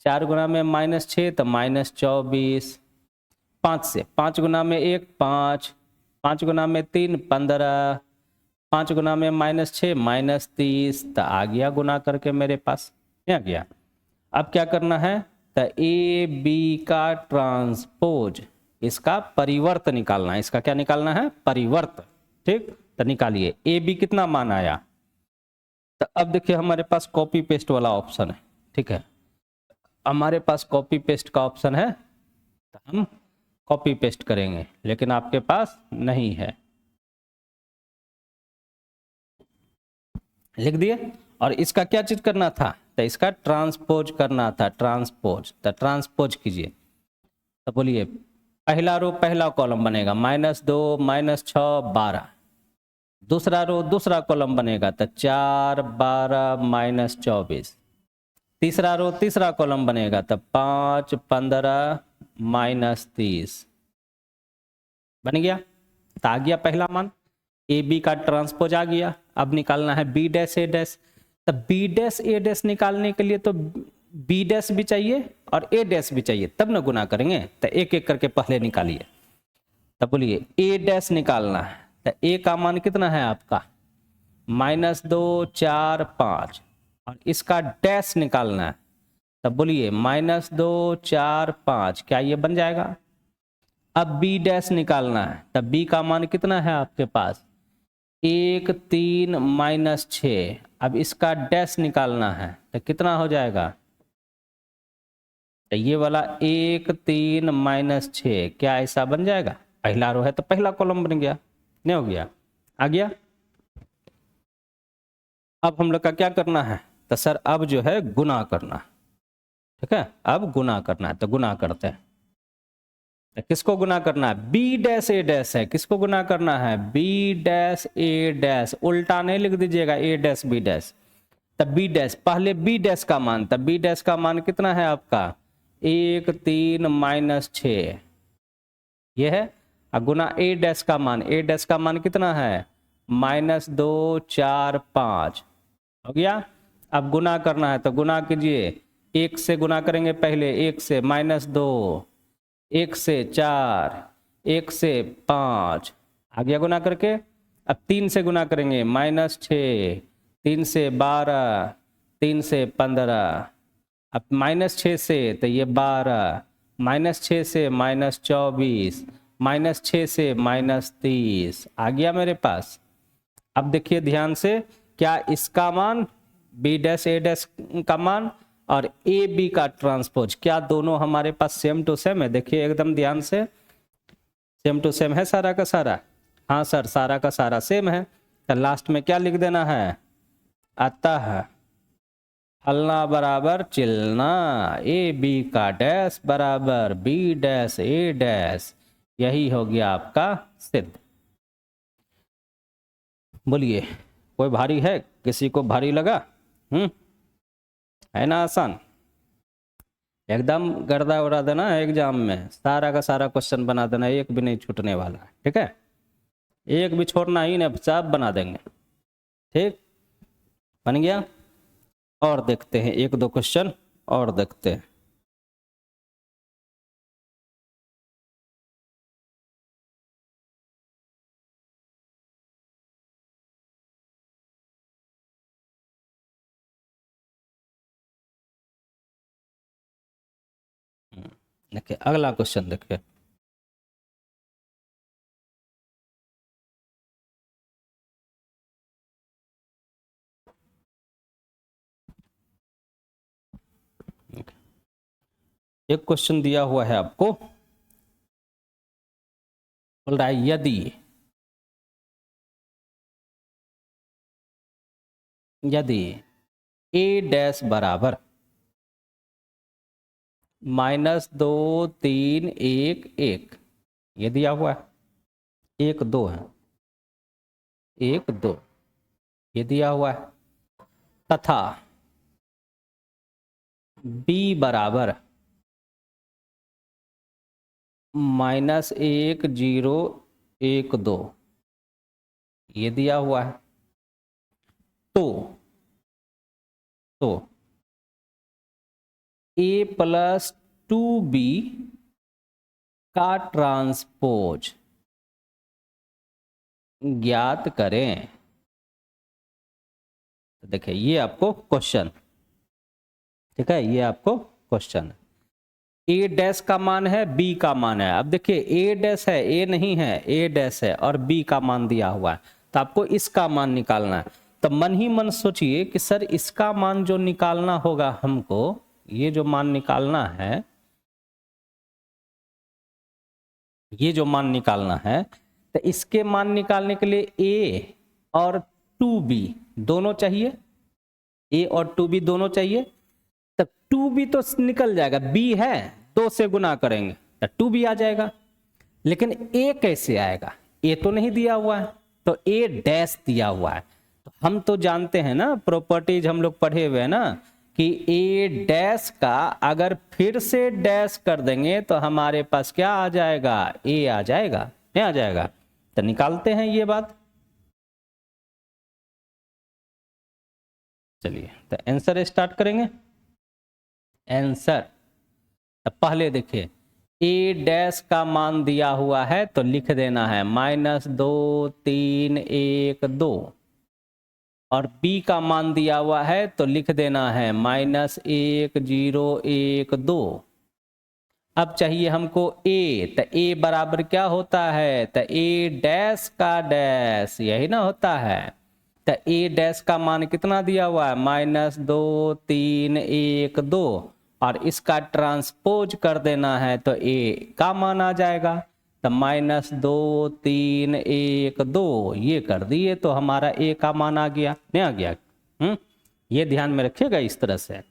4 गुना में -6 तो -24, 5 से 5 गुना में 1 5, 5 गुना में 3 15, 5 गुना में -6 -30, तो आ गया गुना करके मेरे पास आ गया। अब क्या करना है, तो ए बी का ट्रांसपोज, इसका परिवर्त निकालना है। इसका क्या निकालना है, परिवर्त। ठीक, तो निकालिए ए बी कितना मान आया। तो अब देखिए हमारे पास कॉपी पेस्ट वाला ऑप्शन है। ठीक है, हमारे पास कॉपी पेस्ट का ऑप्शन है तो हम कॉपी पेस्ट करेंगे, लेकिन आपके पास नहीं है। लिख दिए। और इसका क्या चीज करना था, तो इसका ट्रांसपोज करना था, ट्रांसपोज। तो ट्रांसपोज कीजिए। तो बोलिए पहला रो पहला कॉलम बनेगा -2 -6 12, दूसरा रो दूसरा कॉलम बनेगा तो 4 12 -24, तीसरा रो तीसरा कॉलम बनेगा तो 5 15 -30 बन गया। तो आ गया पहला मान, ए बी का ट्रांसपोज आ गया। अब निकालना है बी डैश ए डैश। तो बी डैश ए डैश निकालने के लिए तो बी डैश भी चाहिए और ए डैश भी चाहिए, तब ना गुना करेंगे। तो एक एक करके पहले निकालिए। तब बोलिए ए डैश निकालना है। तो ए का मान कितना है आपका, -2 4 5, और इसका डैश निकालना है। तब बोलिए -2 4 5, क्या ये बन जाएगा। अब बी डैश निकालना है। तब बी का मान कितना है आपके पास, 1 3 -6। अब इसका डैश निकालना है तो कितना हो जाएगा, तो ये वाला 1 3 -6, क्या ऐसा बन जाएगा। पहला रो है तो पहला कॉलम बन गया, नहीं हो गया, आ गया। अब हम लोग का क्या करना है, तो सर अब जो है गुना करना। ठीक है, अब गुना करना है, तो गुना करते हैं। तो किसको गुना करना है, बी डैश ए डैश है, किसको गुना करना है, बी डैश ए डैश। उल्टा नहीं लिख दीजिएगा ए डैश बी डैश। तब बी डैश, पहले बी डैश का मान, तब बी डैश का मान कितना है आपका, 1 3 -6 ये है। और गुना ए डैश का मान, ए डैश का मान कितना है, -2 4 5 हो गया। अब गुना करना है तो गुना कीजिए, 1 से गुना करेंगे पहले, 1 से -2, 1 से 4, 1 से 5 आ गया गुना करके। अब 3 से गुना करेंगे, -6, 3 से 12, 3 से 15, अब -6 से तो ये 12, -6 से -24, -6 से -30 आ गया मेरे पास। अब देखिए ध्यान से, क्या इसका मान बी डैश ए डैश का मान और ए बी का ट्रांसपोज, क्या दोनों हमारे पास सेम टू सेम है। देखिए एकदम ध्यान से, सेम टू सेम है सारा का सारा। हाँ सर, सारा का सारा सेम है। तो लास्ट में क्या लिख देना है, अतः फलना बराबर चिलना, ए बी का डैश बराबर बी डैश ए डैश, यही हो गया आपका सिद्ध। बोलिए कोई भारी है, किसी को भारी लगा, है ना आसान। एकदम गर्दा उड़ा देना है एग्जाम में, सारा का सारा क्वेश्चन बना देना, एक भी नहीं छूटने वाला है। ठीक है, एक भी छोड़ना ही नहीं, सब बना देंगे। ठीक, बन गया। और देखते हैं एक दो क्वेश्चन और देखते हैं। देखिए अगला क्वेश्चन देखिए, एक क्वेश्चन दिया हुआ है आपको, बोल रहा है यदि ए डैश बराबर -2 3 1 1, ये दिया हुआ है, 1 2 है, 1 2 ये दिया हुआ है, तथा b बराबर -1 0 1 2 ये दिया हुआ है। तो ए प्लस टू बी का ट्रांसपोज ज्ञात करें। तो देखिए ये आपको क्वेश्चन, ठीक है, ये आपको क्वेश्चन। ए डैश का मान है, बी का मान है। अब देखिए ए डैश है, ए नहीं है, ए डैश है और बी का मान दिया हुआ है, तो आपको इसका मान निकालना है। तो मन ही मन सोचिए कि सर इसका मान जो निकालना होगा हमको, ये जो मान निकालना है, ये जो मान निकालना है, तो इसके मान निकालने के लिए ए और टू बी दोनों चाहिए, ए और टू बी दोनों चाहिए। तब टू बी तो निकल जाएगा, बी है, दो से गुना करेंगे तो टू बी आ जाएगा। लेकिन ए कैसे आएगा, ए तो नहीं दिया हुआ है, तो ए डैश दिया हुआ है। तो हम तो जानते हैं ना, प्रॉपर्टीज हम लोग पढ़े हुए हैं ना, कि ए डैश का अगर फिर से डैश कर देंगे तो हमारे पास क्या आ जाएगा, ए आ जाएगा, नहीं आ जाएगा। तो निकालते हैं ये बात। चलिए तो आंसर स्टार्ट करेंगे। आंसर तो पहले देखिए ए डैश का मान दिया हुआ है तो लिख देना है -2 3 1 2, और बी का मान दिया हुआ है तो लिख देना है -1 0 1 2। अब चाहिए हमको ए, तो ए बराबर क्या होता है, तो ए डैश का डैश, यही ना होता है। तो ए डैश का मान कितना दिया हुआ है, -2 3 1 2, और इसका ट्रांसपोज कर देना है तो ए का मान आ जाएगा। तो -2 3 1 2 ये कर दिए तो हमारा ए का मान आ गया, नहीं आ गया। ये ध्यान में रखिएगा इस तरह से।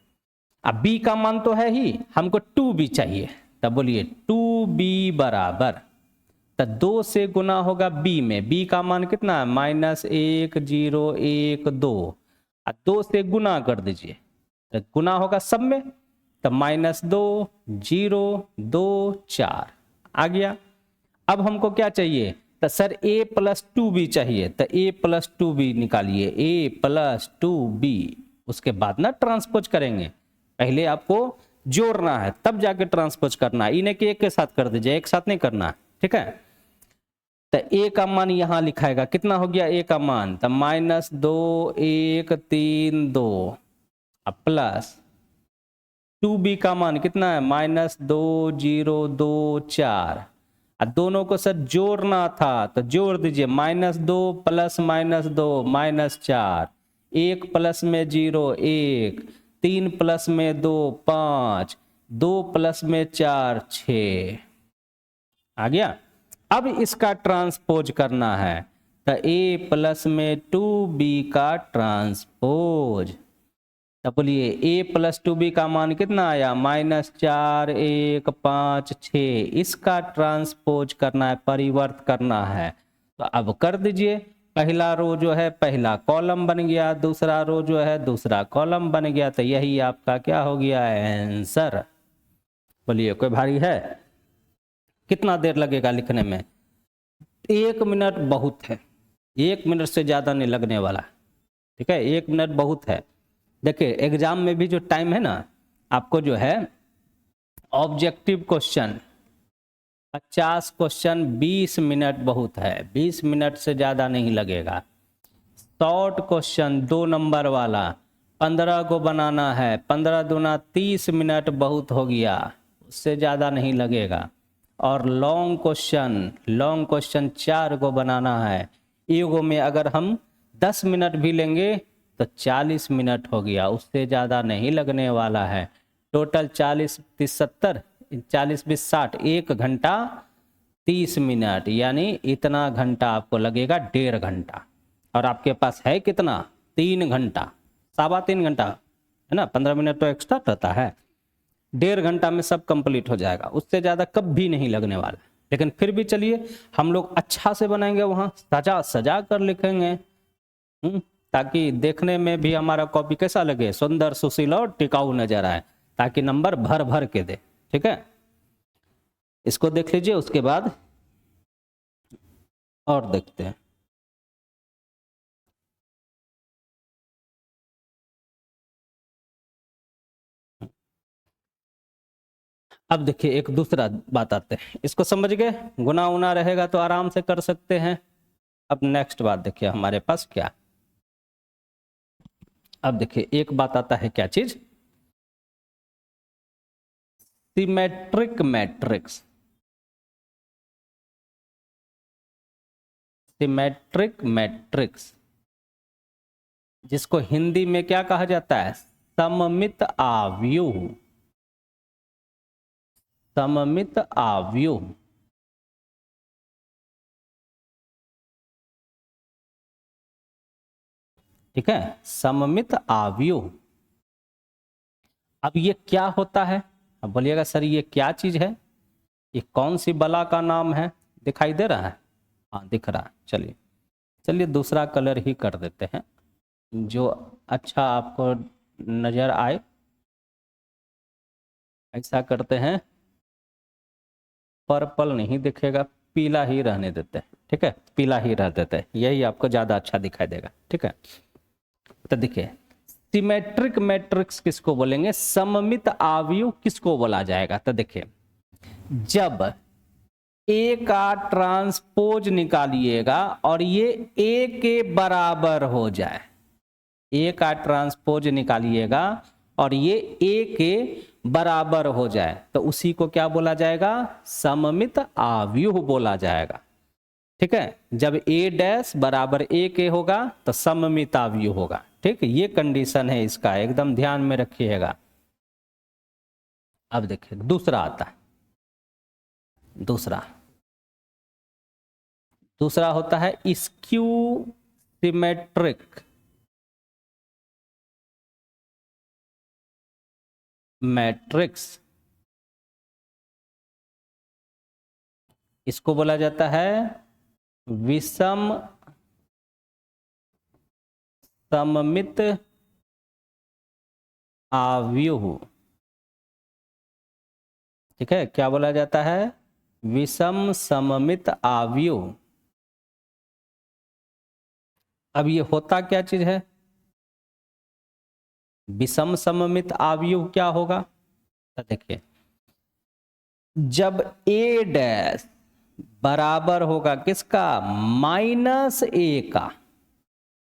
अब बी का मान तो है ही, हमको टू बी चाहिए। तब बोलिए टू बी बराबर, तो 2 से गुना होगा बी में, बी का मान कितना है, -1 0 1 2, और 2 से गुना कर दीजिए तो गुना होगा सब में, तो -2 0 2 4 आ गया। अब हमको क्या चाहिए, तो sir a plus two b चाहिए, तो a प्लस टू बी निकालिए, a प्लस टू बी। उसके बाद ना ट्रांसपोज करेंगे, पहले आपको जोड़ना है तब जाके ट्रांसपोज करना है, इन्हें के एक के साथ कर दीजिए, एक साथ नहीं करना है, ठीक है। तो a का मान यहां लिखाएगा, कितना हो गया a का मान, तो -2 1 3 2, अब प्लस टू बी का मान कितना है, -2 0 2 4। अब दोनों को सर जोड़ना था तो जोड़ दीजिए, -2 प्लस -2 -4, 1 प्लस में 0 1, 3 प्लस में 2 5, 2 प्लस में 4 6 आ गया। अब इसका ट्रांसपोज करना है, तो a प्लस में 2b का ट्रांसपोज। तो बोलिए a प्लस 2b का मान कितना आया, -4 1 5 6, इसका ट्रांसपोज करना है, परिवर्त करना है। तो अब कर दीजिए, पहला रो जो है पहला कॉलम बन गया, दूसरा रो जो है दूसरा कॉलम बन गया, तो यही आपका क्या हो गया, आंसर। बोलिए कोई भारी है, कितना देर लगेगा लिखने में, 1 मिनट बहुत है, 1 मिनट से ज़्यादा नहीं लगने वाला, ठीक है, 1 मिनट बहुत है। देखिए एग्जाम में भी जो टाइम है ना, आपको जो है ऑब्जेक्टिव क्वेश्चन 50 क्वेश्चन 20 मिनट बहुत है, 20 मिनट से ज़्यादा नहीं लगेगा। शॉर्ट क्वेश्चन 2 नंबर वाला 15 को बनाना है, 15 दूना 30 मिनट बहुत हो गया, उससे ज़्यादा नहीं लगेगा। और लॉन्ग क्वेश्चन 4 को बनाना है, एगो में अगर हम 10 मिनट भी लेंगे तो 40 मिनट हो गया, उससे ज़्यादा नहीं लगने वाला है। टोटल 40 30 70 40 20 60, 1 घंटा 30 मिनट, यानी इतना घंटा आपको लगेगा, 1.5 घंटा। और आपके पास है कितना, 3 घंटा, 3.25 घंटा है ना, 15 मिनट तो एक्स्ट्रा रहता है, 1.5 घंटा में सब कंप्लीट हो जाएगा, उससे ज़्यादा कभी नहीं लगने वाला। लेकिन फिर भी चलिए हम लोग अच्छा से बनाएंगे, वहाँ सजा सजा कर लिखेंगे, ताकि देखने में भी हमारा कॉपी कैसा लगे, सुंदर सुशील और टिकाऊ नजर आए, ताकि नंबर भर भर के दे, ठीक है। इसको देख लीजिए, उसके बाद और देखते हैं। अब देखिए एक दूसरा बात आते हैं, इसको समझ गए, गुना उना रहेगा तो आराम से कर सकते हैं। अब नेक्स्ट बात देखिए हमारे पास क्या, अब देखिए एक बात आता है, क्या चीज, सिमेट्रिक मैट्रिक्स। सिमेट्रिक मैट्रिक्स जिसको हिंदी में क्या कहा जाता है, सममित आव्यूह। सममित आव्यूह, ठीक है, सममित आव्यूह। अब ये क्या होता है, अब बोलिएगा सर ये क्या चीज है, ये कौन सी बला का नाम है, दिखाई दे रहा है, हाँ दिख रहा है, चलिए चलिए दूसरा कलर ही कर देते हैं जो अच्छा आपको नजर आए, ऐसा करते हैं, पर्पल नहीं दिखेगा, पीला ही रहने देते हैं, ठीक है, पीला ही रह देते हैं, यही आपको ज्यादा अच्छा दिखाई देगा, ठीक है। तो देखिए सिमेट्रिक मैट्रिक्स किसको बोलेंगे, सममित आव्यूह किसको बोला जाएगा, तो देखिए जब ए का ट्रांसपोज निकालिएगा और ये ए के बराबर हो जाए, ए का ट्रांसपोज निकालिएगा और ये ए के बराबर हो जाए तो उसी को क्या बोला जाएगा, सममित आव्यूह बोला जाएगा, ठीक है। जब ए डैश बराबर ए के होगा तो सममित आव्यूह होगा, ठीक, ये कंडीशन है इसका, एकदम ध्यान में रखिएगा। अब देखिए दूसरा आता है, दूसरा होता है स्क्यू सिमेट्रिक मैट्रिक्स, इसको बोला जाता है विषम सममित आव्यूह, ठीक है, क्या बोला जाता है, विषम सममित आव्यूह। अब ये होता क्या चीज है, विषम सममित आव्यूह क्या होगा, तो देखिए जब ए डैश बराबर होगा किसका, माइनस ए का,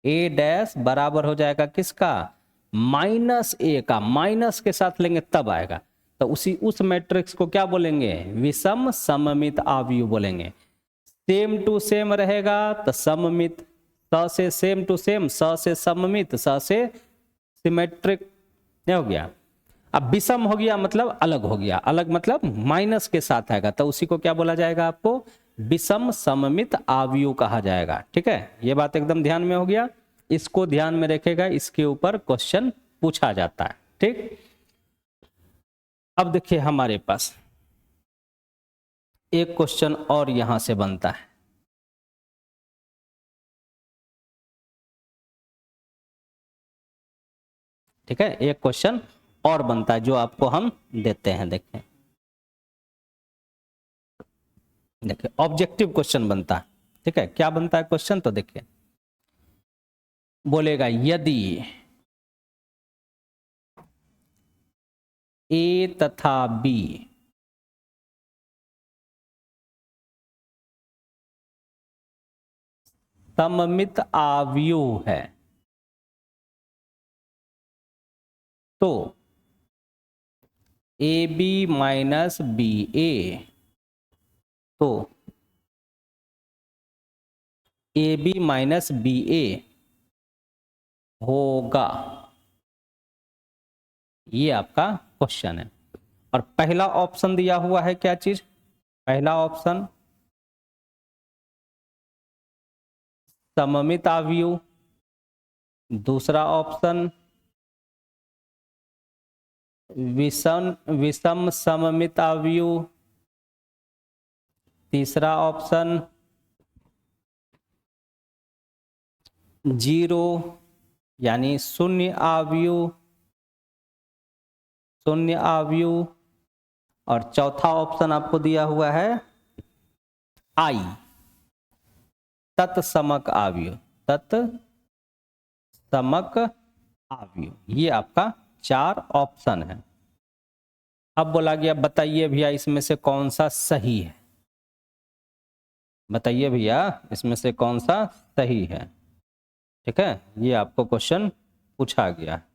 ए डैश बराबर हो जाएगा किसका, माइनस ए का, माइनस के साथ लेंगे तब आएगा, तो उस मैट्रिक्स को क्या बोलेंगे, विषम सममित आव्यूह बोलेंगे। सेम टू सेम रहेगा तो सममित, स से सेम टू सेम, स से सममित, स से सिमेट्रिक, नहीं हो गया। अब विषम हो गया मतलब अलग हो गया, अलग मतलब माइनस के साथ आएगा तो उसी को क्या बोला जाएगा, आपको विषम सममित आव्यूह कहा जाएगा, ठीक है, ये बात एकदम ध्यान में हो गया, इसको ध्यान में रखेगा, इसके ऊपर क्वेश्चन पूछा जाता है, ठीक। अब देखिए हमारे पास एक क्वेश्चन और यहां से बनता है, ठीक है, एक क्वेश्चन और बनता है जो आपको हम देते हैं, देखें देखिए ऑब्जेक्टिव क्वेश्चन बनता है, ठीक है, क्या बनता है क्वेश्चन, तो देखिए बोलेगा यदि ए तथा बी सममित आव्यूह है तो ए बी माइनस बी ए, तो ए बी माइनस बी ए होगा, ये आपका क्वेश्चन है। और पहला ऑप्शन दिया हुआ है क्या चीज, पहला ऑप्शन सममित आव्यूह, दूसरा ऑप्शन विषम सममित आव्यूह, तीसरा ऑप्शन जीरो यानी शून्य आव्यूह, शून्य आव्यूह, और चौथा ऑप्शन आपको दिया हुआ है आई, तत्समक आव्यूह, तत्समक आव्यूह, ये आपका चार ऑप्शन है। अब बोला गया बताइए भैया इसमें से कौन सा सही है, बताइए भैया इसमें से कौन सा सही है। ठीक है, ये आपको क्वेश्चन पूछा गया है।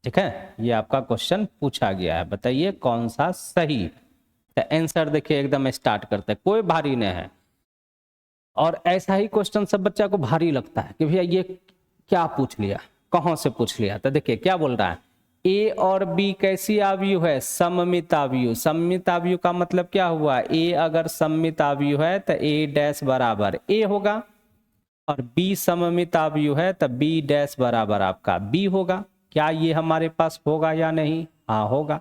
ठीक है, ये आपका क्वेश्चन पूछा गया है, बताइए कौन सा सही। तो आंसर देखिए एकदम स्टार्ट करते हैं, कोई भारी नहीं है। और ऐसा ही क्वेश्चन सब बच्चा को भारी लगता है कि भैया ये क्या पूछ लिया, कहाँ से पूछ लिया। तो देखिए क्या बोल रहा है, ए और बी कैसी आव्यूह है, सममित आव्यूह। सममित आव्यूह का मतलब क्या हुआ, ए अगर सममित आव्यूह है तो ए डैश बराबर ए होगा, और बी सममित आव्यूह है तो बी डैश बराबर आपका बी होगा। क्या ये हमारे पास होगा या नहीं, हाँ होगा।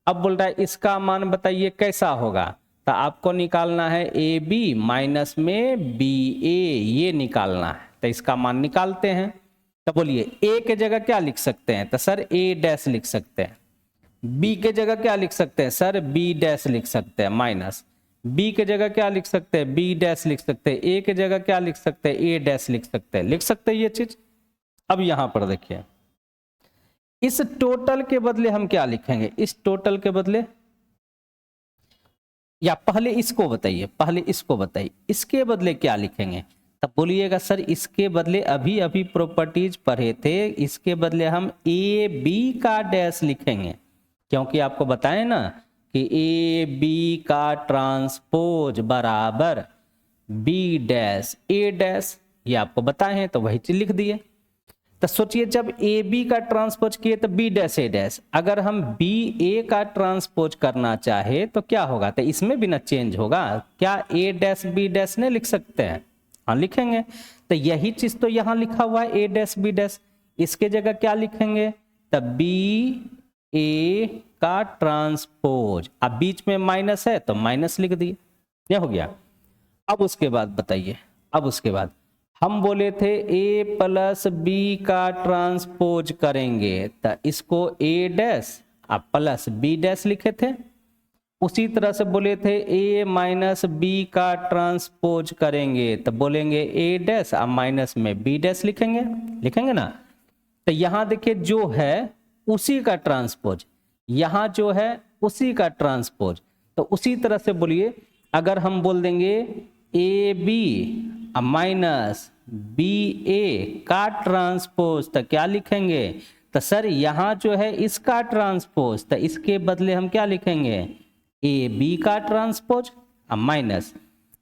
अब बोल रहा है इसका मान बताइए कैसा होगा, तो आपको निकालना है ए बी माइनस में बी ए, ये निकालना है। तो इसका मान निकालते हैं। तो बोलिए ए के जगह क्या लिख सकते हैं, तो सर ए डैश लिख सकते हैं। बी के जगह क्या लिख सकते हैं, सर बी डैश लिख सकते हैं, माइनस बी के जगह क्या लिख सकते हैं, बी डैश लिख सकते हैं। ए के जगह क्या लिख सकते हैं, ए डैश लिख सकते हैं, लिख सकते हैं ये चीज। अब यहां पर देखिए इस टोटल के बदले हम क्या लिखेंगे, इस टोटल के बदले, या पहले इसको बताइए, पहले इसको बताइए इसके बदले क्या लिखेंगे। तब बोलिएगा सर इसके बदले अभी अभी प्रॉपर्टीज पढ़े थे, इसके बदले हम ए बी का डैश लिखेंगे, क्योंकि आपको बताएं ना कि ए बी का ट्रांसपोज बराबर बी डैश ए डैश, ये आपको बताए हैं तो वही चीज लिख दिए। तो सोचिए जब ए बी का ट्रांसपोज किए तो बी डैश ए डैश, अगर हम बी ए का ट्रांसपोज करना चाहे तो क्या होगा, तो इसमें भी ना चेंज होगा, क्या ए डैश बी डैश नहीं लिख सकते हैं, हाँ लिखेंगे। तो यही चीज तो यहाँ लिखा हुआ है ए डैश बी डैश, इसके जगह क्या लिखेंगे, तो बी ए का ट्रांसपोज, अब बीच में माइनस है तो माइनस लिख दिए, क्या हो गया। अब उसके बाद बताइए, अब उसके बाद हम बोले थे a प्लस बी का ट्रांसपोज करेंगे, तो इसको a डैश अब प्लस बी डैश लिखे थे। उसी तरह से बोले थे a माइनस बी का ट्रांसपोज करेंगे, तो बोलेंगे a डैश अब माइनस में b डैश लिखेंगे, लिखेंगे ना। तो यहां देखिए जो है उसी का ट्रांसपोज, यहां जो है उसी का ट्रांसपोज। तो उसी तरह से बोलिए अगर हम बोल देंगे ए बी माइनस बी ए का ट्रांसपोज, तो क्या लिखेंगे, तो सर यहां जो है इसका ट्रांसपोज, तो इसके बदले हम क्या लिखेंगे, ए बी का ट्रांसपोज माइनस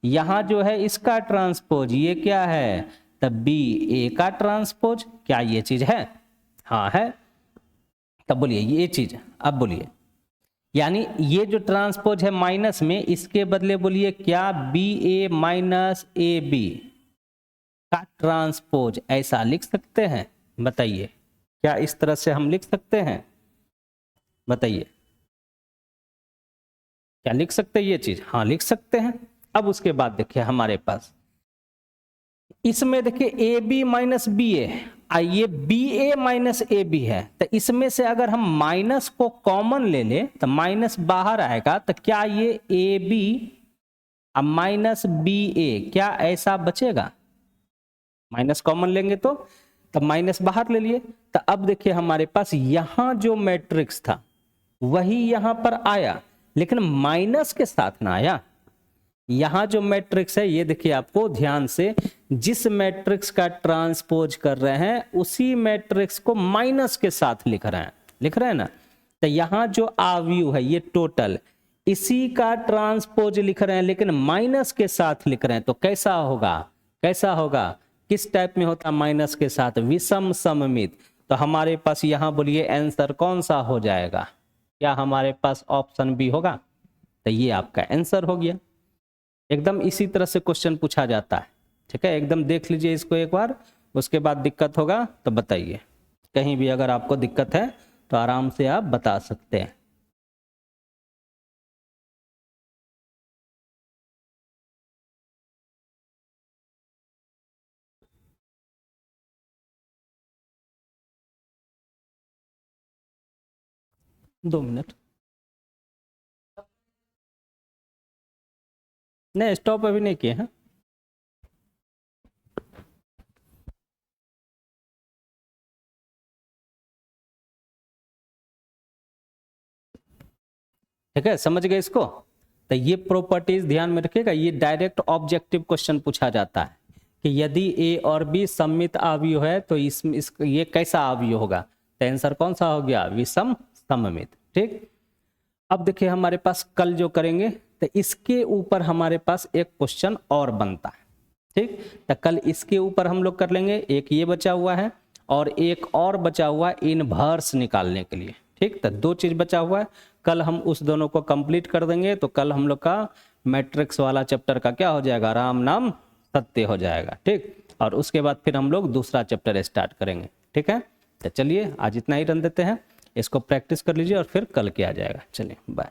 यहां जो है इसका ट्रांसपोज, ये क्या है, तब बी ए का ट्रांसपोज। क्या ये चीज है, हाँ है। तब बोलिए ये चीज, अब बोलिए यानी ये जो ट्रांसपोज है माइनस में, इसके बदले बोलिए क्या b a minus a b का ट्रांसपोज, ऐसा लिख सकते हैं, बताइए क्या इस तरह से हम लिख सकते हैं, बताइए क्या लिख सकते हैं ये चीज, हाँ लिख सकते हैं। अब उसके बाद देखिए हमारे पास इसमें देखिए a b minus b a, ये b a minus a b है, तो इसमें से अगर हम माइनस को कॉमन ले ले तो माइनस बाहर आएगा, तो क्या ये ए बी अब माइनस बी ए क्या ऐसा बचेगा, माइनस कॉमन लेंगे तो तब माइनस बाहर ले लिए। तो अब देखिए हमारे पास यहां जो मैट्रिक्स था वही यहां पर आया, लेकिन माइनस के साथ ना आया। यहां जो मैट्रिक्स है ये देखिए आपको ध्यान से, जिस मैट्रिक्स का ट्रांसपोज कर रहे हैं उसी मैट्रिक्स को माइनस के साथ लिख रहे हैं, लिख रहे हैं ना। तो यहां जो आव्यूह है ये टोटल इसी का ट्रांसपोज लिख रहे हैं, लेकिन माइनस के साथ लिख रहे हैं, तो कैसा होगा, कैसा होगा, किस टाइप में होता माइनस के साथ, विषम सममित। तो हमारे पास यहां बोलिए आंसर कौन सा हो जाएगा, क्या हमारे पास ऑप्शन बी होगा। तो ये आपका आंसर हो गया। एकदम इसी तरह से क्वेश्चन पूछा जाता है, ठीक है, एकदम देख लीजिए इसको एक बार, उसके बाद दिक्कत होगा तो बताइए, कहीं भी अगर आपको दिक्कत है तो आराम से आप बता सकते हैं। दो मिनट, नहीं स्टॉप अभी नहीं किए हैं। ठीक है, समझ गए इसको। तो ये प्रॉपर्टीज ध्यान में रखिएगा, ये डायरेक्ट ऑब्जेक्टिव क्वेश्चन पूछा जाता है कि यदि ए और बी सममित अवयव है तो ये कैसा अवयव होगा। तो आंसर कौन सा हो गया, विषम सममित। ठीक, अब देखिए हमारे पास कल जो करेंगे तो इसके ऊपर हमारे पास एक क्वेश्चन और बनता है। ठीक, तो कल इसके ऊपर हम लोग कर लेंगे, एक ये बचा हुआ है और एक और बचा हुआ है इनवर्स निकालने के लिए। ठीक, तो दो चीज बचा हुआ है, कल हम उस दोनों को कंप्लीट कर देंगे। तो कल हम लोग का मैट्रिक्स वाला चैप्टर का क्या हो जाएगा, राम नाम सत्य हो जाएगा। ठीक, और उसके बाद फिर हम लोग दूसरा चैप्टर स्टार्ट करेंगे। ठीक है, तो चलिए आज इतना ही रन देते हैं, इसको प्रैक्टिस कर लीजिए और फिर कल किया जाएगा। चलिए बाय।